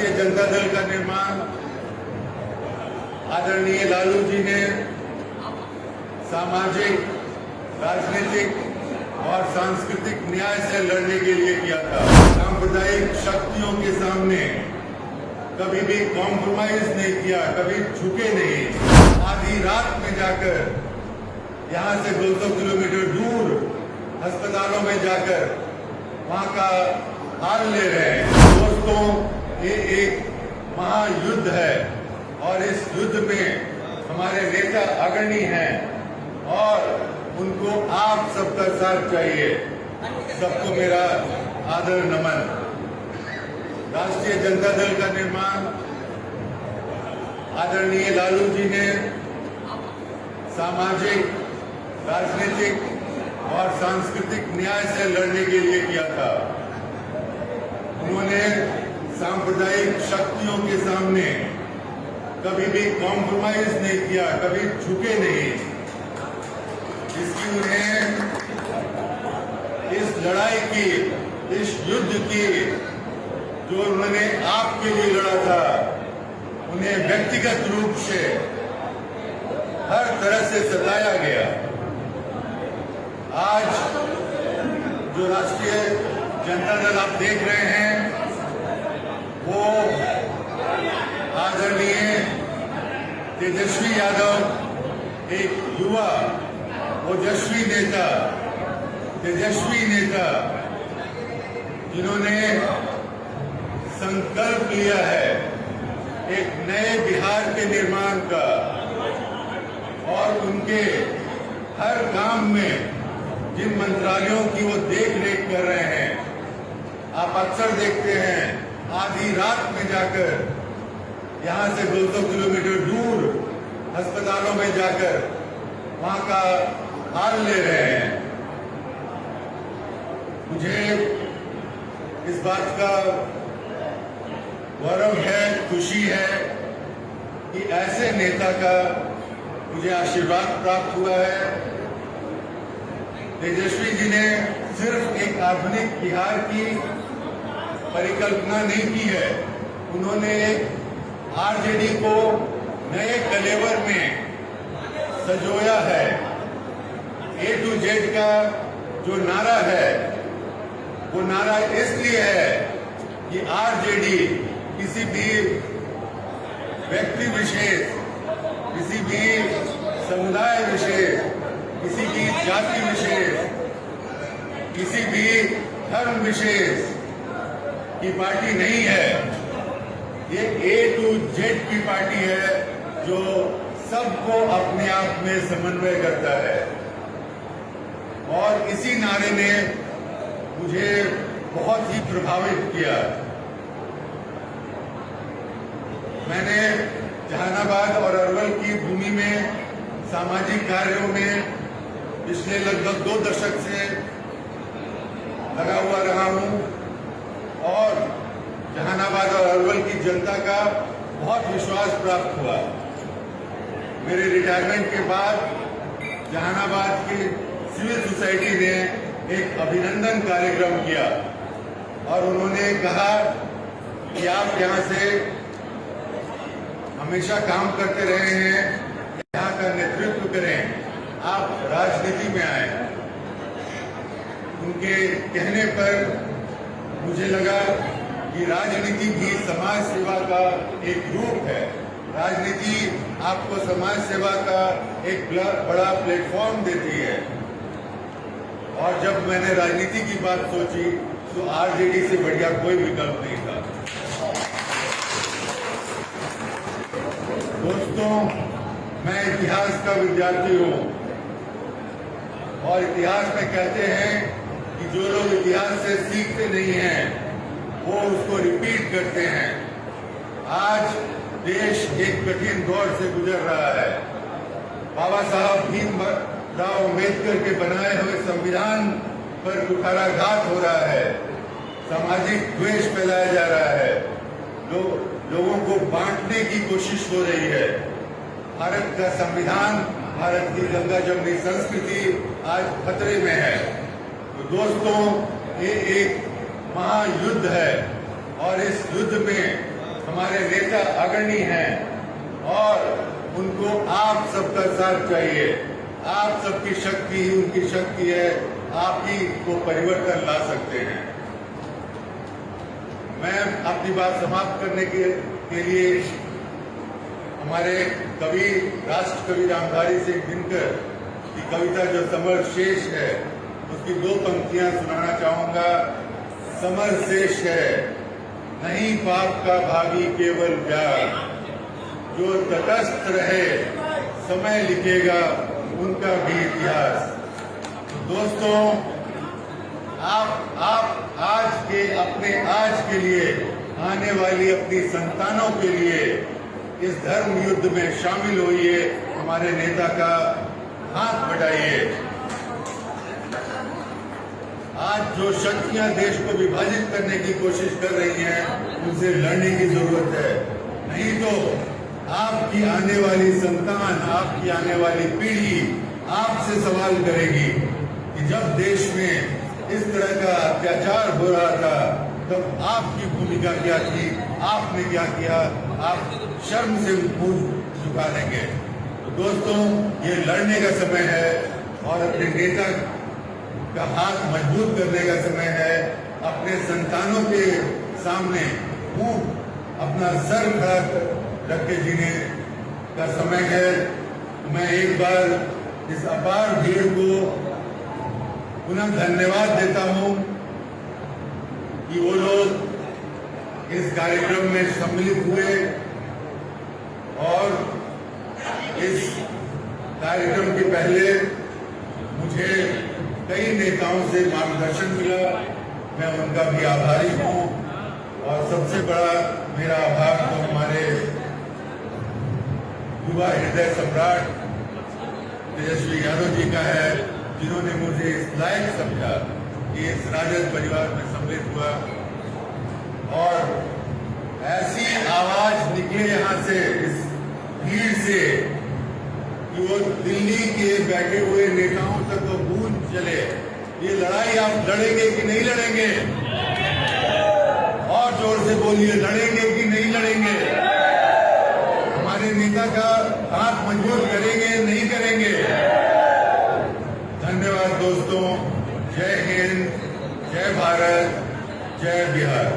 राष्ट्रीय जनता दल का निर्माण आदरणीय लालू जी ने सामाजिक, राजनीतिक और सांस्कृतिक न्याय से लड़ने के लिए किया था। सांप्रदायिक शक्तियों के सामने कभी भी कॉम्प्रोमाइज नहीं किया, कभी झुके नहीं। आधी रात में जाकर यहाँ से 200 किलोमीटर दूर अस्पतालों में जाकर वहाँ का हाल ले रहे हैं। दोस्तों, ये एक महायुद्ध है और इस युद्ध में हमारे नेता अग्रणी हैं और उनको आप सबका साथ चाहिए। सबको मेरा आदर नमन। राष्ट्रीय जनता दल का निर्माण आदरणीय लालू जी ने सामाजिक, राजनीतिक और सांस्कृतिक न्याय से लड़ने के लिए किया था। उन्होंने सांप्रदायिक शक्तियों के सामने कभी भी कॉम्प्रोमाइज नहीं किया, कभी झुके नहीं। इसकी उन्हें इस लड़ाई की, इस युद्ध की जो उन्होंने आपके लिए लड़ा था, उन्हें व्यक्तिगत रूप से हर तरह से सताया गया। आज जो राष्ट्रीय जनता दल आप देख रहे हैं, वो आदरणीय तेजस्वी यादव एक युवा, ओजस्वी नेता, तेजस्वी नेता, जिन्होंने संकल्प लिया है एक नए बिहार के निर्माण का और उनके हर काम में जिन मंत्रालयों की वो देख रेख कर रहे हैं, आप अक्सर देखते हैं आधी रात में जाकर यहाँ से 200 किलोमीटर दूर अस्पतालों में जाकर वहाँ का हाल ले रहे हैं। मुझे इस बात का गौरव है, खुशी है कि ऐसे नेता का मुझे आशीर्वाद प्राप्त हुआ है। तेजस्वी जी ने सिर्फ एक आधुनिक बिहार की परिकल्पना नहीं की है, उन्होंने एक आरजेडी को नए कलेवर में सजोया है। A to Z का जो नारा है, वो नारा इसलिए है कि आरजेडी किसी भी व्यक्ति विशेष, किसी भी समुदाय विशेष, किसी भी जाति विशेष, किसी भी धर्म विशेष की पार्टी नहीं है। ये A to Z की पार्टी है जो सबको अपने आप में समन्वय करता है। और इसी नारे ने मुझे बहुत ही प्रभावित किया। मैंने जहानाबाद और अरवल की भूमि में सामाजिक कार्यों में पिछले लगभग 2 दशक से लगा हुआ रहा हूं और जहानाबाद और अरवल की जनता का बहुत विश्वास प्राप्त हुआ। मेरे रिटायरमेंट के बाद जहानाबाद की सिविल सोसाइटी ने एक अभिनंदन कार्यक्रम किया और उन्होंने कहा कि आप यहाँ से हमेशा काम करते रहे हैं, यहाँ का नेतृत्व करें, आप राजनीति में आए। उनके कहने पर मुझे लगा कि राजनीति भी समाज सेवा का एक रूप है। राजनीति आपको समाज सेवा का एक बड़ा प्लेटफॉर्म देती है। और जब मैंने राजनीति की बात सोची तो आरजेडी से बढ़िया कोई विकल्प नहीं था। दोस्तों, मैं इतिहास का विद्यार्थी हूँ और इतिहास में कहते हैं कि जो लोग इतिहास से सीखते नहीं हैं वो उसको रिपीट करते हैं। आज देश एक कठिन दौर से गुजर रहा है। बाबा साहब भीमराव अम्बेडकर के बनाए हुए संविधान पर कुठाराघात हो रहा है, सामाजिक द्वेष फैलाया जा रहा है, लोगों को बांटने की कोशिश हो रही है। भारत का संविधान, भारत की गंगा जमुनी संस्कृति आज खतरे में है। तो दोस्तों, ये एक महायुद्ध है और इस युद्ध में हमारे नेता अग्रणी हैं और उनको आप सबका साथ चाहिए। आप सबकी शक्ति ही उनकी शक्ति है, आप ही को परिवर्तन ला सकते हैं। मैं अपनी बात समाप्त करने के लिए हमारे कवि राष्ट्र कवि रामधारी सिंह दिनकर की कविता जो समर शेष है उसकी 2 पंक्तियां सुनाना चाहूंगा। समर शेष है नहीं पाप का भागी केवल प्यार, जो तटस्थ रहे समय लिखेगा उनका भी इतिहास। तो दोस्तों, आप आज के लिए आने वाली अपनी संतानों के लिए इस धर्म युद्ध में शामिल होइए, हमारे नेता का हाथ बढ़ाइए। आज जो शक्तियां देश को विभाजित करने की कोशिश कर रही हैं, उनसे लड़ने की जरूरत है। नहीं तो आपकी आने वाली संतान, आपकी आने वाली पीढ़ी आपसे सवाल करेगी कि जब देश में इस तरह का अत्याचार हो रहा था तब आपकी भूमिका क्या थी, आपने क्या किया। आप शर्म से मुंह झुका देंगे। तो दोस्तों, ये लड़ने का समय है और अपने नेता का हाथ मजबूत करने का समय है। अपने संतानों के सामने मुंह अपना सर खड़ा रख के जीने का समय है। मैं एक बार इस अपार भीड़ को पुनः धन्यवाद देता हूं कि वो लोग इस कार्यक्रम में सम्मिलित हुए और इस कार्यक्रम के पहले मुझे कई नेताओं से मार्गदर्शन मिला। मैं उनका भी आभारी हूं और सबसे बड़ा मेरा आभार तो हमारे युवा हृदय सम्राट तेजस्वी यादव जी का है, जिन्होंने मुझे इस लायक समझा कि इस राजद परिवार में सम्मिलित हुआ और ऐसी आवाज निकले यहाँ से इस भीड़ से कि वो दिल्ली के बैठे हुए नेताओं तक वो गूंज चले। ये लड़ाई आप लड़ेंगे कि नहीं लड़ेंगे? और जोर से बोलिए, लड़ेंगे कि नहीं लड़ेंगे? हमारे नेता का हाथ मजबूत करेंगे नहीं करेंगे? धन्यवाद दोस्तों। जय हिंद, जय भारत, जय बिहार।